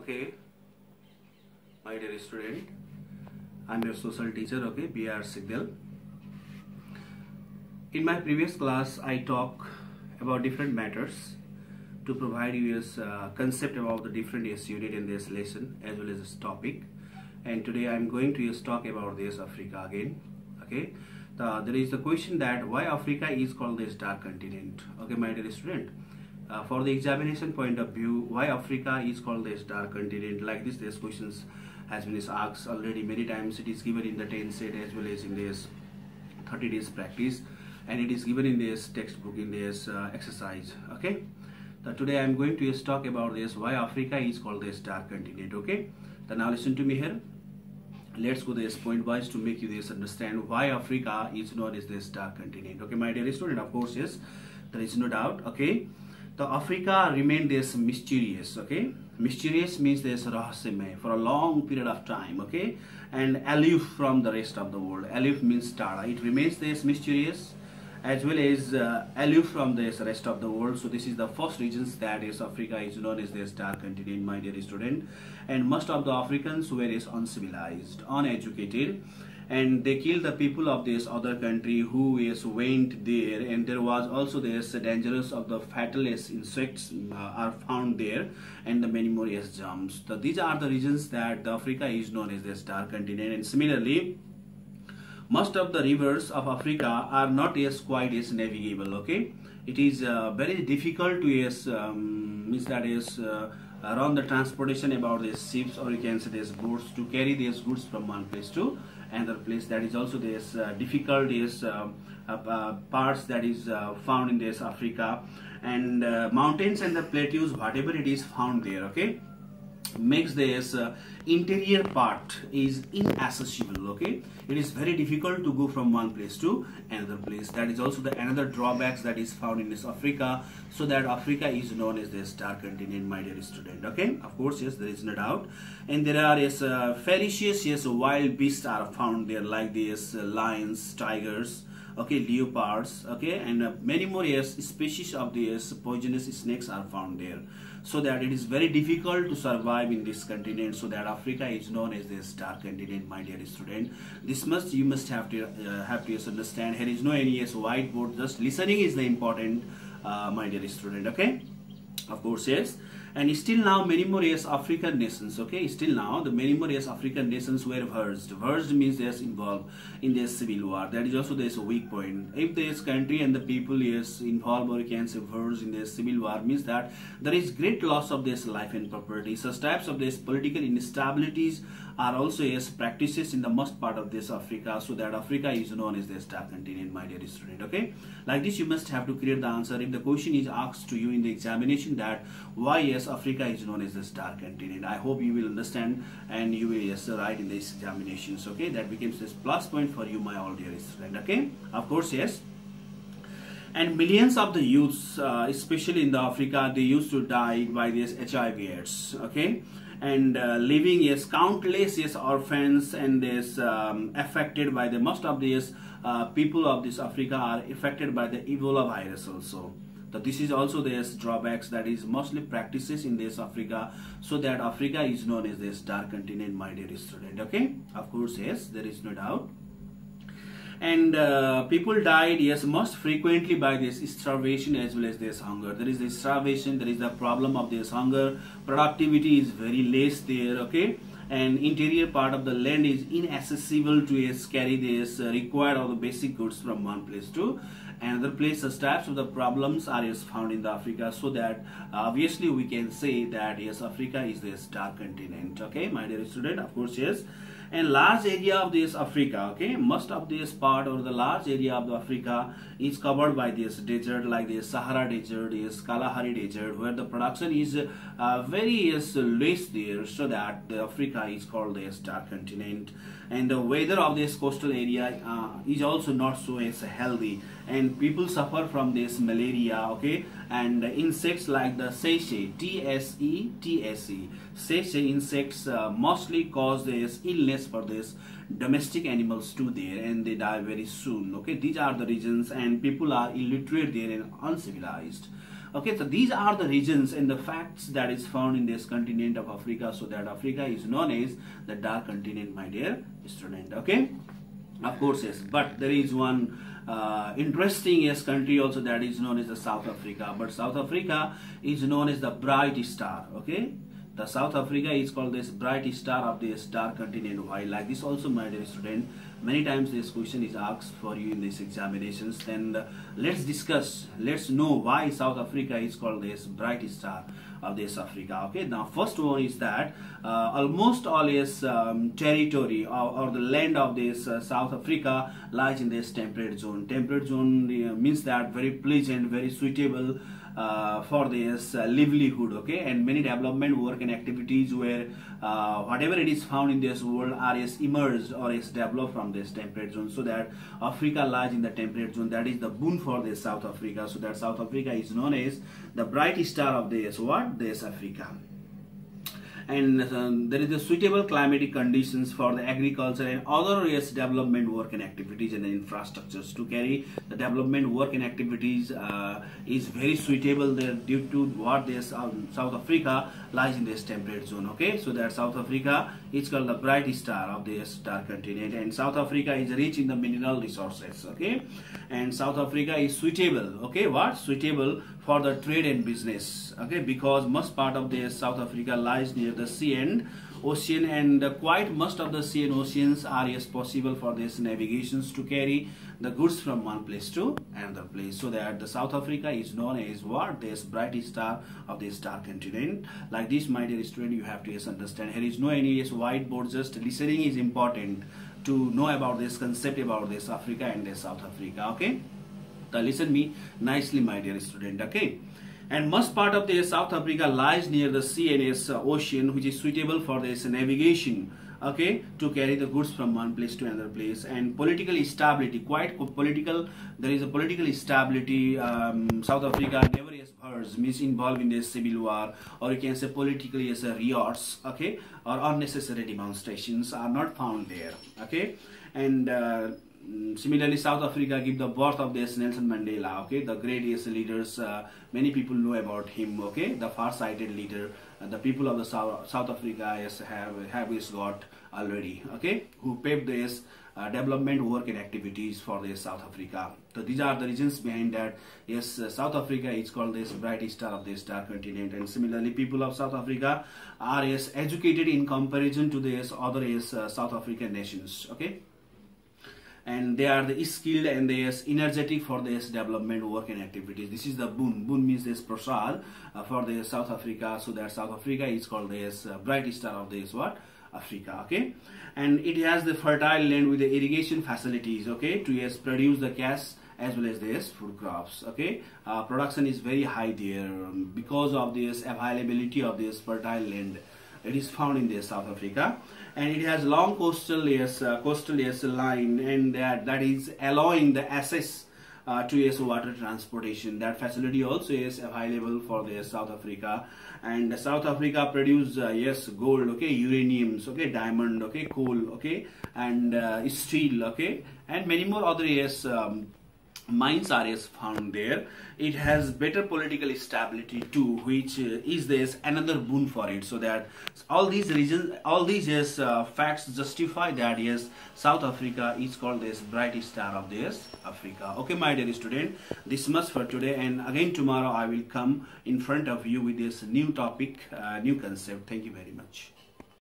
Okay, my dear student, I'm your social teacher, okay, B.R. Sigdal. In my previous class, I talk about different matters to provide you a concept about the different unit in this lesson as well as this topic. And today I'm going to talk about this Africa again. Okay, there is the question that why Africa is called the dark continent. Okay, my dear student. For the examination point of view, why Africa is called the dark continent, like this questions has been asked already many times. It is given in the 10 set as well as in this 30 days practice, and it is given in this textbook in this exercise. Okay, today I am going to talk about this why Africa is called the dark continent. Okay, now listen to me here. Let's go this point wise to make you this understand why Africa is known as this dark continent. Okay, my dear student, of course, yes, there is no doubt. Okay, the Africa remained this mysterious. Okay, mysterious means this rahasyamoy for a long period of time. Okay, and aloof from the rest of the world. Aloof means tada. It remains this mysterious as well as aloof from this rest of the world. So this is the first reasons that is Africa is known as this dark continent, my dear student. And most of the Africans were uncivilized, uneducated, and they killed the people of this other country who went there. And there was also this dangerous of the fatal insects are found there, and the many more germs. So these are the reasons that the Africa is known as this dark continent. And similarly, most of the rivers of Africa are not quite as navigable. Okay, it is very difficult to means that is run the transportation about these ships, or you can say these boats, to carry these goods from one place to another place. That is also this difficult parts that is found in this Africa. And mountains and the plateaus, whatever it is found there, okay, makes this interior part is inaccessible. Okay, it is very difficult to go from one place to another place. That is also the another drawbacks that is found in this Africa. So that Africa is known as this dark continent, my dear student. Okay, of course, yes, there is no doubt. And there are ferocious wild beasts are found there, like this lions, tigers, okay, leopards, okay, and many more species of these poisonous snakes are found there. So that it is very difficult to survive in this continent. So that Africa is known as this dark continent, my dear student. This you must have to understand. Here is no any whiteboard. Just listening is the important, my dear student. Okay, of course, yes. And still now many more African nations, okay, still now the many more African nations were verged. Verged means they are involved in this civil war. That is also this weak point. If this country and the people is involved, or you can say verged in this civil war, means that there is great loss of this life and property. Such types of this political instabilities are also practices in the most part of this Africa. So that Africa is known as this dark continent, my dear student. Okay, like this you must have to create the answer. If the question is asked to you in the examination that why Africa is known as this dark continent, I hope you will understand and you will write in these examinations. Okay, that becomes this plus point for you, my all dear student. Okay, of course, yes. And millions of the youths, especially in the Africa, they used to die by this HIV/AIDS. Okay, and living countless orphans, and this affected by the most of these people of this Africa are affected by the Ebola virus also. So this is also this drawbacks that is mostly practices in this Africa. So that Africa is known as this dark continent, my dear student. Okay, of course, yes, there is no doubt. And people died most frequently by this starvation as well as this hunger. There is this starvation, there is the problem of this hunger, productivity is very less there. Okay, and interior part of the land is inaccessible to carry this required of the basic goods from one place to another place. Such types of the problems are found in the Africa. So that obviously we can say that Africa is this dark continent. Okay, my dear student, of course, yes. And large area of this Africa, okay, most of this part or the large area of the Africa is covered by this desert, like the Sahara Desert, Kalahari Desert, where the production is very less there. So that the Africa is called this dark continent. And the weather of this coastal area is also not so healthy, and people suffer from this malaria. Okay, and insects like the tsetse, tsetse insects mostly cause this illness for this domestic animals too there, and they die very soon. Okay, these are the reasons. And people are illiterate there and uncivilized. Okay, so these are the regions and the facts that is found in this continent of Africa. So that Africa is known as the dark continent, my dear student. Okay, of course, yes, but there is one interesting, yes, country also that is known as the South Africa. But South Africa is known as the bright star. Okay, the South Africa is called this bright star of this dark continent. Why? Like this also, my dear student, many times this question is asked for you in these examinations. Then let's discuss, let's know why South Africa is called this bright star of this Africa. Okay, now first one is that almost all its territory or the land of this South Africa lies in this temperate zone. Temperate zone means that very pleasant, very suitable for this livelihood. Okay, and many development work and activities where whatever it is found in this world are is emerged or is developed from this temperate zone. So that Africa lies in the temperate zone. That is the boon for this South Africa. So that South Africa is known as the bright star of this what? This Africa. And there is a suitable climatic conditions for the agriculture and other development work and activities and the infrastructures to carry the development work and activities is very suitable there due to what this South Africa lies in this temperate zone. Okay, so that South Africa is called the bright star of this dark continent, and South Africa is rich in the mineral resources. Okay, and South Africa is suitable. Okay, what? Suitable for the trade and business. Okay, because most part of the South Africa lies near the sea and ocean, and quite most of the sea and oceans are yes possible for this navigations to carry the goods from one place to another place. So that the South Africa is known as what? This bright star of this dark continent. Like this, my dear student, you have to yes understand. Here is no any yes whiteboard. Just listening is important to know about this concept about this Africa and this South Africa. Okay, so listen me nicely, my dear student. Okay, and most part of the South Africa lies near the sea and its ocean, which is suitable for this navigation. Okay, to carry the goods from one place to another place, and political stability, quite political. There is a political stability. South Africa never means involved in this civil war, or you can say politically as a riots. Okay, or unnecessary demonstrations are not found there. Okay, and similarly, South Africa give the birth of this Nelson Mandela. Okay, the greatest leaders. Many people know about him. Okay, the far-sighted leader. The people of the South Africa yes, have is got already. Okay, who paved this development work and activities for this South Africa. So these are the reasons behind that. Yes, South Africa is called this bright star of this dark continent, and similarly, people of South Africa are yes educated in comparison to this other yes South African nations. Okay, and they are the skilled and they are energetic for this development work and activities. This is the boon. Boon means this prasad for the South Africa. So that South Africa is called this bright star of this what? Africa. Okay, and it has the fertile land with the irrigation facilities. Okay, to yes produce the cash as well as this food crops. Okay, production is very high there because of this availability of this fertile land. It is found in this South Africa, and it has long coastal line, and that is allowing the access to yes water transportation. That facility also is available for the South Africa, and South Africa produce yes gold, okay, uraniums, okay, diamond, okay, coal, okay, and steel, okay, and many more other yes mines are yes found there. It has better political stability too, which is this another boon for it. So that all these reasons, all these yes facts justify that yes South Africa is called this bright star of this Africa. Okay, my dear student, this much for today, and again tomorrow I will come in front of you with this new topic, new concept. Thank you very much.